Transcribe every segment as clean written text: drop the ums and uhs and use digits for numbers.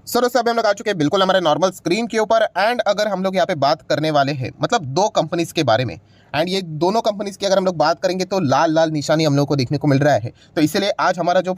Sir उससे अभी हम लोग आ चुके हैं बिल्कुल हमारे नॉर्मल स्क्रीन के ऊपर। एंड अगर हम लोग यहाँ पे बात करने वाले हैं मतलब दो कंपनीज के बारे में, एंड ये दोनों कंपनीज की अगर हम लोग बात करेंगे तो लाल लाल निशानी हम लोग को देखने को मिल रहा है। तो इसीलिए आज हमारा जो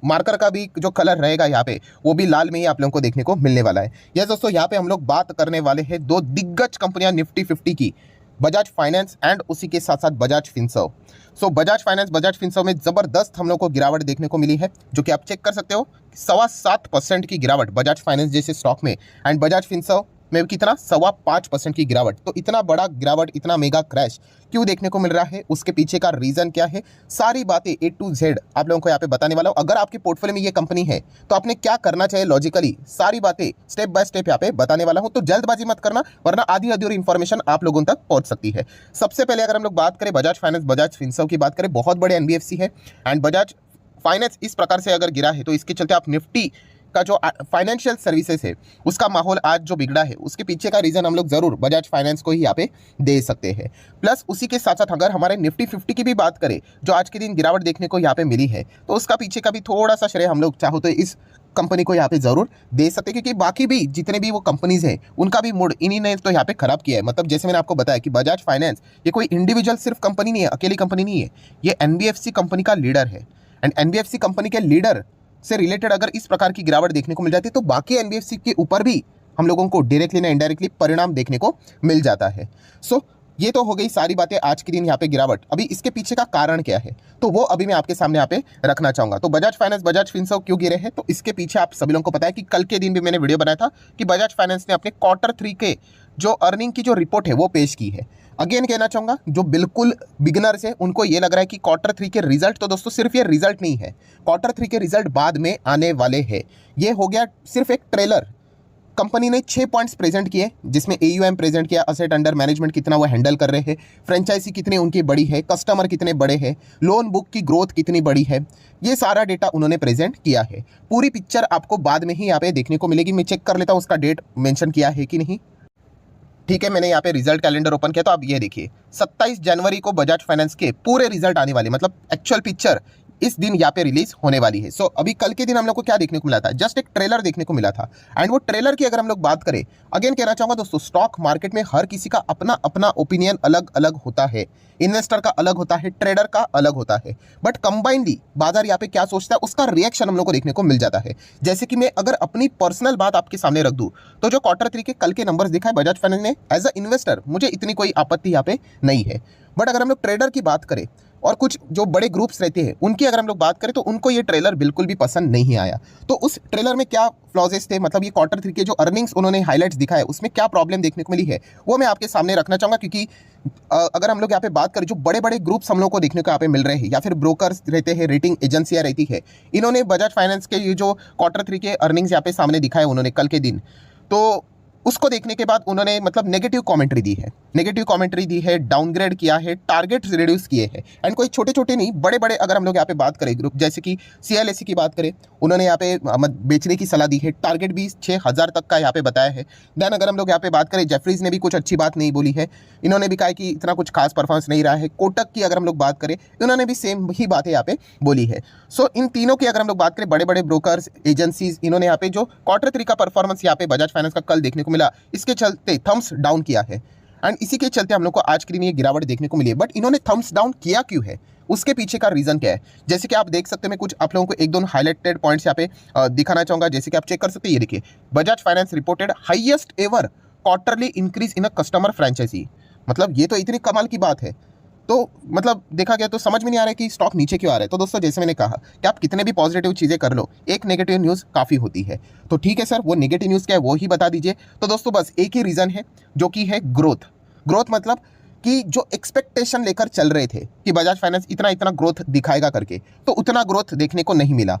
मार्कर का भी जो कलर रहेगा यहाँ पे वो भी लाल में ही आप लोगों को देखने को मिलने वाला है। यस दोस्तों, यहाँ पे हम लोग बात करने वाले हैं दो दिग्गज कंपनियां निफ्टी 50 की, बजाज फाइनेंस एंड उसी के साथ साथ बजाज फिनसर्व। सो बजाज फाइनेंस बजाज फिनसर्व में जबरदस्त हम लोग को गिरावट देखने को मिली है, जो कि आप चेक कर सकते हो। 7.25% की गिरावट बजाज फाइनेंस जैसे स्टॉक में, एंड बजाज फिनसर्व में कितना 5.25% की गिरावट। तो इतना बड़ा गिरावट, इतना मेगा क्रैश क्यों देखने को मिल रहा है, उसके पीछे का रीजन क्या है, सारी बातें A to Z आप लोगों को यहाँ पे बताने वाला हूँ। अगर आपके पोर्टफोलियो में ये कंपनी है तो आपने क्या करना चाहिए लॉजिकली, सारी बातें स्टेप बाय स्टेप यहाँ पे बताने वाला हूँ। तो जल्दबाजी मत करना, वरना आधी अधूरी इन्फॉर्मेशन आप लोगों तक पहुंच सकती है। सबसे पहले अगर हम लोग बात करें बजाज फाइनेंस बजाज फिनसर्व की बात करें, बहुत बड़े NBFC है। एंड बजाज फाइनेंस इस प्रकार से अगर गिरा है तो इसके चलते आप निफ्टी का जो फाइनेंशियल सर्विसेज है उसका माहौल आज जो बिगड़ा है, उसके पीछे का रीजन हम लोग जरूर बजाज फाइनेंस को ही यहाँ पे दे सकते हैं। प्लस उसी के साथ साथ अगर हमारे निफ्टी 50 की भी बात करें, जो आज के दिन गिरावट देखने को यहाँ पे मिली है, तो उसका पीछे का भी थोड़ा सा श्रेय हम लोग चाहो तो इस कंपनी को यहाँ पे जरूर दे सकते हैं, क्योंकि बाकी भी जितने भी वो कंपनीज हैं उनका भी मूड इन्हीं ने तो यहाँ पे खराब किया है। मतलब जैसे मैंने आपको बताया कि बजाज फाइनेंस ये कोई इंडिविजुअल सिर्फ कंपनी नहीं है, अकेली कंपनी नहीं है, ये NBFC कंपनी का लीडर है। एंड NBFC कंपनी के लीडर से रिलेटेड अगर इस प्रकार की गिरावट देखने को मिल जाती है तो बाकी NBFC के ऊपर भी हम लोगों को डायरेक्टली ना इनडायरेक्टली परिणाम देखने को मिल जाता है। सो ये तो हो गई सारी बातें आज के दिन यहाँ पे गिरावट। अभी इसके पीछे का कारण क्या है तो वो अभी मैं आपके सामने यहाँ पे रखना चाहूंगा। तो बजाज फाइनेंस बजाज फिनसर्व क्यों गिरे हैं, तो इसके पीछे आप सभी लोगों को पता है कि कल के दिन भी मैंने वीडियो बनाया था कि बजाज फाइनेंस ने अपने Q3 के जो अर्निंग की जो रिपोर्ट है वो पेश की है। अगेन कहना चाहूंगा, जो बिल्कुल बिगिनर्स है उनको ये लग रहा है कि Q3 के रिजल्ट, तो दोस्तों सिर्फ ये रिजल्ट नहीं है, Q3 के रिजल्ट बाद में आने वाले हैं। ये हो गया सिर्फ एक ट्रेलर। कंपनी ने 6 पॉइंट्स प्रेजेंट किए, जिसमें AUM प्रेजेंट किया, असेट अंडर मैनेजमेंट कितना वो हैंडल कर रहे हैं, फ्रेंचाइजी कितनी उनकी बड़ी है, कस्टमर कितने बड़े हैं, लोन बुक की ग्रोथ कितनी बड़ी है, ये सारा डेटा उन्होंने प्रेजेंट किया है। पूरी पिक्चर आपको बाद में ही यहाँ पे देखने को मिलेगी। मैं चेक कर लेता हूँ उसका डेट मेंशन किया है कि नहीं। ठीक है, मैंने यहाँ पे रिजल्ट कैलेंडर ओपन किया तो आप ये देखिए 27 जनवरी को बजाज फाइनेंस के पूरे रिजल्ट आने वाले, मतलब एक्चुअल पिक्चर इस दिन यहाँ पे रिलीज होने वाली है। सो अभी कल के दिन हम लोग को क्या देखने को मिला था, जस्ट एक ट्रेलर देखने को मिला था। एंड वो ट्रेलर की अगर हम लोग बात करें, अगेन कहना चाहूंगा दोस्तों, स्टॉक मार्केट में हर किसी का अपना अपना ओपिनियन अलग अलग होता है। इन्वेस्टर का अलग होता है, ट्रेडर का अलग होता है, बट कंबाइनली बाजार यहाँ पे क्या सोचता है उसका रिएक्शन हम लोग को देखने को मिल जाता है। जैसे कि मैं अगर अपनी पर्सनल बात आपके सामने रख दूं तो जो Q3 के कल के नंबर्स दिखाए बजाज फाइनेंस ने, एज अ इन्वेस्टर मुझे इतनी कोई आपत्ति यहाँ पे नहीं है। बट अगर हम लोग ट्रेडर की बात करें और कुछ जो बड़े ग्रुप्स रहते हैं उनकी अगर हम लोग बात करें तो उनको ये ट्रेलर बिल्कुल भी पसंद नहीं आया। तो उस ट्रेलर में क्या फ्लॉजेस थे, मतलब ये Q3 के जो अर्निंग्स उन्होंने हाईलाइट्स दिखाए उसमें क्या प्रॉब्लम देखने को मिली है, वो मैं आपके सामने रखना चाहूंगा। क्योंकि अगर हम लोग यहाँ पे बात करें, जो बड़े बड़े ग्रुप्स हम लोग को देखने को यहाँ पे मिल रहे हैं या फिर ब्रोकर्स रहते हैं, रेटिंग एजेंसियाँ रहती है, इन्होंने बजाज फाइनेंस के ये जो Q3 के अर्निंग्स यहाँ पे सामने दिखाए उन्होंने कल के दिन, तो उसको देखने के बाद उन्होंने मतलब नेगेटिव कमेंट्री दी है, डाउनग्रेड किया है, टारगेट्स रिड्यूस किए हैं। एंड कोई छोटे छोटे नहीं, बड़े बड़े अगर हम लोग यहाँ पे बात करें ग्रुप, जैसे कि CLSC की बात करें, उन्होंने यहाँ पे बेचने की सलाह दी है, टारगेट भी 6000 तक का यहाँ पे बताया है। देन अगर हम लोग यहाँ पे बात करें, जेफरीज ने भी कुछ अच्छी बात नहीं बोली है, इन्होंने भी कहा कि इतना कुछ खास परफॉर्मेंस नहीं रहा है। कोटक की अगर हम लोग बात करें, इन्होंने भी सेम ही बातें यहाँ पे बोली है। सो इन तीनों की अगर हम लोग बात करें, बड़े बड़े ब्रोकर्स एजेंसीज, इन्होंने यहाँ पे जो Q3 का परफॉर्मेंस यहाँ पे बजाज फाइनेंस का कल देखने को मिला, इसके चलते थम्स डाउन किया है। एंड इसी के चलते हम लोग को आज के दिन ये गिरावट देखने को मिली है। बट इन्होंने थम्स डाउन किया क्यों है, उसके पीछे का रीजन क्या है, जैसे कि आप देख सकते हैं, मैं कुछ आप लोगों को एक दो हाईलाइटेड पॉइंट्स यहाँ पे दिखाना चाहूंगा। जैसे कि आप चेक कर सकते हैं, ये देखिए, Bajaj finance reported highest ever quarterly increase in a customer franchisee. मतलब ये तो इतनी कमाल की बात है। तो मतलब देखा गया तो समझ में नहीं आ रहा है कि स्टॉक नीचे क्यों आ रहा है। तो दोस्तों जैसे मैंने कहा कि आप कितने भी पॉजिटिव चीज़ें कर लो, एक नेगेटिव न्यूज़ काफ़ी होती है। तो ठीक है सर, वो नेगेटिव न्यूज़ क्या है वो ही बता दीजिए। तो दोस्तों बस एक ही रीज़न है, जो कि है ग्रोथ मतलब कि जो एक्सपेक्टेशन लेकर चल रहे थे कि बजाज फाइनेंस इतना इतना ग्रोथ दिखाएगा करके, तो उतना ग्रोथ देखने को नहीं मिला।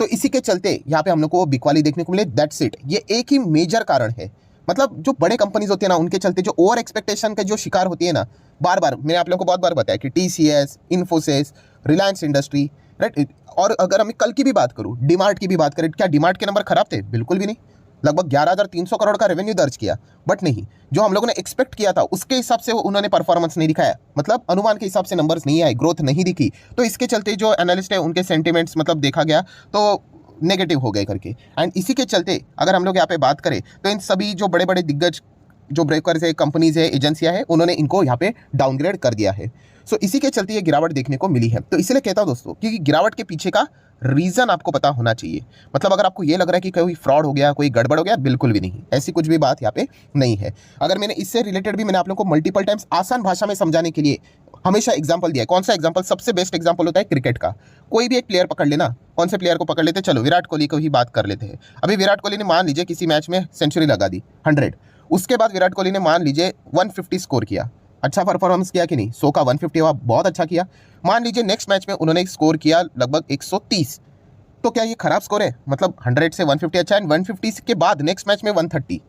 तो इसी के चलते यहाँ पे हम लोग को बिकवाली देखने को मिले, दैट्स इट। ये एक ही मेजर कारण है। मतलब जो बड़े कंपनीज होती है ना, उनके चलते जो ओवर एक्सपेक्टेशन के जो शिकार होती है ना, बार बार मैंने आप लोगों को बहुत बार बताया कि TCS, Infosys, Reliance industry, right. और अगर हम कल की भी बात करूँ, डीमार्ट की भी बात करें, क्या डीमार्ट के नंबर खराब थे? बिल्कुल भी नहीं। लगभग 11,300 करोड़ का रेवेन्यू दर्ज किया, बट नहीं, जो हम लोगों ने एक्सपेक्ट किया था उसके हिसाब से उन्होंने परफॉर्मेंस नहीं दिखाया। मतलब अनुमान के हिसाब से नंबर्स नहीं आए, ग्रोथ नहीं दिखी। तो इसके चलते जो एनालिस्ट है उनके सेंटिमेंट्स मतलब देखा गया तो नेगेटिव हो गए करके। एंड इसी के चलते अगर हम लोग यहाँ पे बात करें तो इन सभी जो बड़े बड़े दिग्गज जो ब्रोकर्स है, कंपनीज है, एजेंसियां हैं, उन्होंने इनको यहाँ पे डाउनग्रेड कर दिया है। सो इसी के चलते ये गिरावट देखने को मिली है। तो इसलिए कहता हूँ दोस्तों कि गिरावट के पीछे का रीज़न आपको पता होना चाहिए। मतलब अगर आपको ये लग रहा है कि कोई फ्रॉड हो गया, कोई गड़बड़ हो गया, बिल्कुल भी नहीं, ऐसी कुछ भी बात यहाँ पे नहीं है। अगर मैंने इससे रिलेटेड भी मैंने आप लोगों को मल्टीपल टाइम्स आसान भाषा में समझाने के लिए हमेशा एग्जाम्पल दिया है। कौन सा एग्जाम्पल? सबसे बेस्ट एग्जाम्पल होता है क्रिकेट का। कोई भी एक प्लेयर पकड़ लेना, कौन से प्लेयर को पकड़ लेते, चलो विराट कोहली को ही बात कर लेते हैं। अभी विराट कोहली ने मान लीजिए किसी मैच में सेंचुरी लगा दी 100, उसके बाद विराट कोहली ने मान लीजिए 150 स्कोर किया। अच्छा परफॉर्मेंस किया कि नहीं? 100 का 150 हुआ, बहुत अच्छा किया। मान लीजिए नेक्स्ट मैच में उन्होंने स्कोर किया लगभग 130, तो क्या ये खराब स्कोर है? मतलब 100 से 150 अच्छा है, 150 के बाद नेक्स्ट मैच में 130,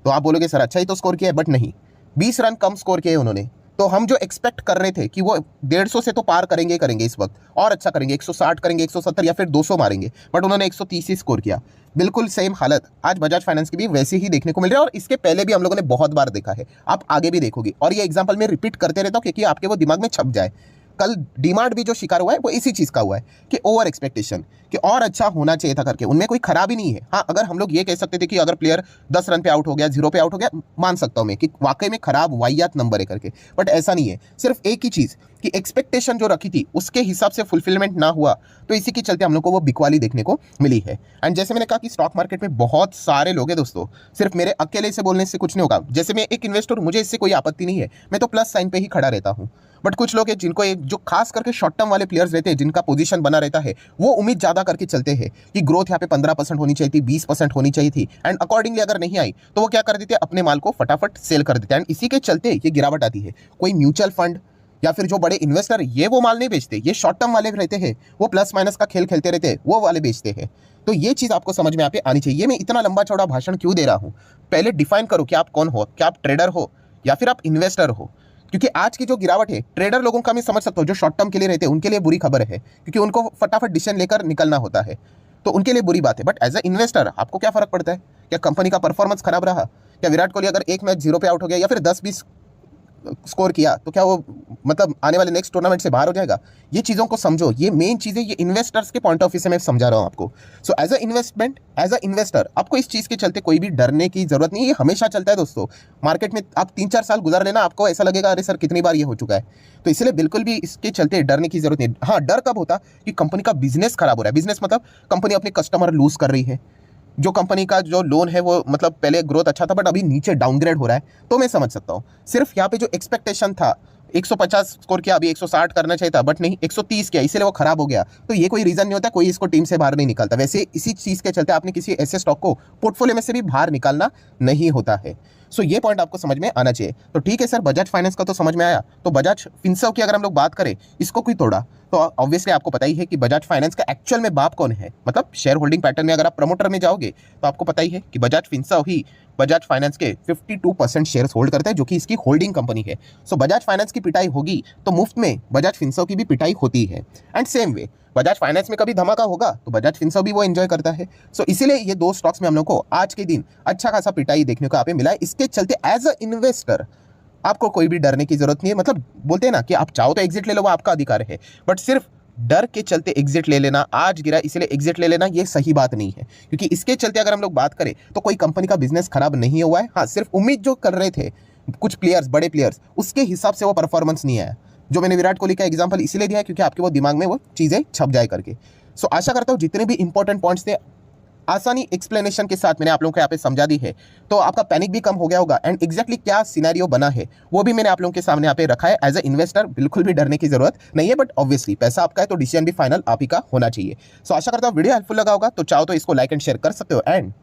तो आप बोलोगे सर अच्छा ही तो स्कोर किया है, बट नहीं, 20 रन कम स्कोर किए उन्होंने। तो हम जो एक्सपेक्ट कर रहे थे कि वो 150 से तो पार करेंगे इस वक्त, और अच्छा करेंगे, 160 करेंगे, 170 या फिर 200 मारेंगे, बट उन्होंने 130 ही स्कोर किया। बिल्कुल सेम हालत आज बजाज फाइनेंस की भी वैसे ही देखने को मिल रहा है, और इसके पहले भी हम लोगों ने बहुत बार देखा है, आप आगे भी देखोगे। और ये एग्जाम्पल मैं रिपीट करते रहता हूँ क्योंकि आपके वो दिमाग में छप जाए। कल डीमार्ट भी जो शिकार हुआ है वो इसी चीज़ का हुआ है कि ओवर एक्सपेक्टेशन, कि और अच्छा होना चाहिए था करके। उनमें कोई खराबी नहीं है। हाँ, अगर हम लोग ये कह सकते थे कि अगर प्लेयर 10 रन पे आउट हो गया, 0 पे आउट हो गया, मान सकता हूँ मैं कि वाकई में खराब वाहियात नंबर है करके, बट ऐसा नहीं है। सिर्फ एक ही चीज़ कि एक्सपेक्टेशन जो रखी थी उसके हिसाब से फुलफिलमेंट ना हुआ, तो इसी के चलते हम लोग को वो बिकवाली देखने को मिली है। एंड जैसे मैंने कहा कि स्टॉक मार्केट में बहुत सारे लोग हैं दोस्तों, सिर्फ मेरे अकेले से बोलने से कुछ नहीं होगा। जैसे मैं एक इन्वेस्टर, मुझे इससे कोई आपत्ति नहीं है, मैं तो प्लस साइन पे ही खड़ा रहता हूँ। बट कुछ लोग हैं जिनको जो खास करके शॉर्ट टर्म वाले प्लेयर्स रहते हैं, जिनका पोजीशन बना रहता है, वो उम्मीद ज़्यादा करके चलते हैं कि ग्रोथ यहाँ पे 15% होनी चाहिए थी, 20% होनी चाहिए थी, एंड अकॉर्डिंगली अगर नहीं आई तो वो क्या कर देते हैं, अपने माल को फटाफट सेल कर देते हैं। एंड इसी के चलते ये गिरावट आती है। कोई म्यूचुअल फंड या फिर जो बड़े इन्वेस्टर, ये वो माल नहीं बेचते, ये शॉर्ट टर्म वाले रहते हैं, वो प्लस माइनस का खेल खेलते रहते हैं, वो वाले बेचते हैं। तो ये चीज़ आपको समझ में यहाँ पे आनी चाहिए। मैं इतना लंबा चौड़ा भाषण क्यों दे रहा हूँ? पहले डिफाइन करो कि आप कौन हो, क्या आप ट्रेडर हो या फिर आप इन्वेस्टर हो। क्योंकि आज की जो गिरावट है, ट्रेडर लोगों का मैं समझ सकता हूँ, जो शॉर्ट टर्म के लिए रहते हैं उनके लिए बुरी खबर है, क्योंकि उनको फटाफट डिसीजन लेकर निकलना होता है, तो उनके लिए बुरी बात है। बट एज अ इन्वेस्टर आपको क्या फर्क पड़ता है? क्या कंपनी का परफॉर्मेंस खराब रहा? क्या विराट कोहली अगर एक मैच 0 पे आउट हो गया या फिर 10-20 स्कोर किया, तो क्या वो मतलब आने वाले नेक्स्ट टूर्नामेंट से बाहर हो जाएगा? ये चीज़ों को समझो, ये मेन चीज़ें ये इन्वेस्टर्स के पॉइंट ऑफ व्यू से मैं समझा रहा हूँ आपको। So as a investment, as a investor आपको इस चीज़ के चलते कोई भी डरने की जरूरत नहीं है। ये हमेशा चलता है दोस्तों मार्केट में। आप 3-4 साल गुजार लेना, आपको ऐसा लगेगा अरे सर कितनी बार ये हो चुका है। तो इसलिए बिल्कुल भी इसके चलते डरने की जरूरत नहीं। हाँ, डर कब होता कि कंपनी का बिजनेस खराब हो रहा है। बिजनेस मतलब कंपनी अपने कस्टमर लूज कर रही है, जो कंपनी का जो लोन है वो मतलब पहले ग्रोथ अच्छा था बट अभी नीचे डाउनग्रेड हो रहा है, तो मैं समझ सकता हूँ। सिर्फ यहाँ पे जो एक्सपेक्टेशन था 150 स्कोर किया, अभी 160 करना चाहिए था, बट नहीं 130 किया, इसीलिए वो खराब हो गया, तो ये कोई रीजन नहीं होता, कोई इसको टीम से बाहर नहीं निकालता। वैसे इसी चीज़ के चलते आपने किसी ऐसे स्टॉक को पोर्टफोलियो में से भी बाहर निकालना नहीं होता है। सो ये पॉइंट आपको समझ में आना चाहिए। तो ठीक है सर, बजाज फाइनेंस का तो समझ में आया, तो बजाज फिनसर्व की अगर हम लोग बात करें, इसको कोई तोड़ा, तो ऑब्वियसली आपको पता ही है कि बजाज फाइनेंस का एक्चुअल में बाप कौन है। मतलब शेयर होल्डिंग पैटर्न में अगर आप प्रमोटर में जाओगे तो आपको पता ही है कि बजाज फिनसर्व ही बजाज फाइनेंस के 52% शेयर्स होल्ड करता है, जो कि इसकी होल्डिंग कंपनी है। सो बजाज फाइनेंस की पिटाई होगी तो मुफ्त में बजाज फिनसर्व की भी पिटाई होती है। And same way Bajaj finance में कभी धमाका होगा तो बजाज फिनसर्व भी वो एंजॉय करता है। सो इसीलिए ये दो स्टॉक्स में हम लोग को आज के दिन अच्छा खासा पिटाई देखने को यहाँ पे मिला है। इसके चलते एज अ इन्वेस्टर आपको कोई भी डरने की जरूरत नहीं है। मतलब बोलते हैं ना कि आप चाहो तो एग्जिट ले लो, वो आपका अधिकार है, बट सिर्फ डर के चलते एग्जिट ले लेना, आज गिरा इसलिए एग्जिट ले लेना, ये सही बात नहीं है। क्योंकि इसके चलते अगर हम लोग बात करें तो कोई कंपनी का बिजनेस खराब नहीं हुआ है। हाँ, सिर्फ उम्मीद जो कर रहे थे कुछ प्लेयर्स, बड़े प्लेयर्स, उसके हिसाब से वो परफॉर्मेंस नहीं आया। जो मैंने विराट कोहली का एग्जांपल इसलिए दिया है क्योंकि आपके वो दिमाग में वो चीज़ें छप जाए करके। सो आशा करता हूँ जितने भी इंपॉर्टेंट पॉइंट्स थे आसानी एक्सप्लेनेशन के साथ मैंने आप लोगों को यहाँ पे समझा दी है, तो आपका पैनिक भी कम हो गया होगा। एंड एग्जैक्टली क्या सिनेरियो बना है वो भी मैंने आप लोगों के सामने यहाँ पे रखा है। एज अ इन्वेस्टर बिल्कुल भी डरने की जरूरत नहीं है, बट ऑब्वियसली पैसा आपका है तो डिसीजन भी फाइनल आप ही का होना चाहिए। सो आशा करता हूँ वीडियो हेल्पफुल लगा होगा, तो चाहो तो इसको लाइक एंड शेयर कर सकते हो। एंड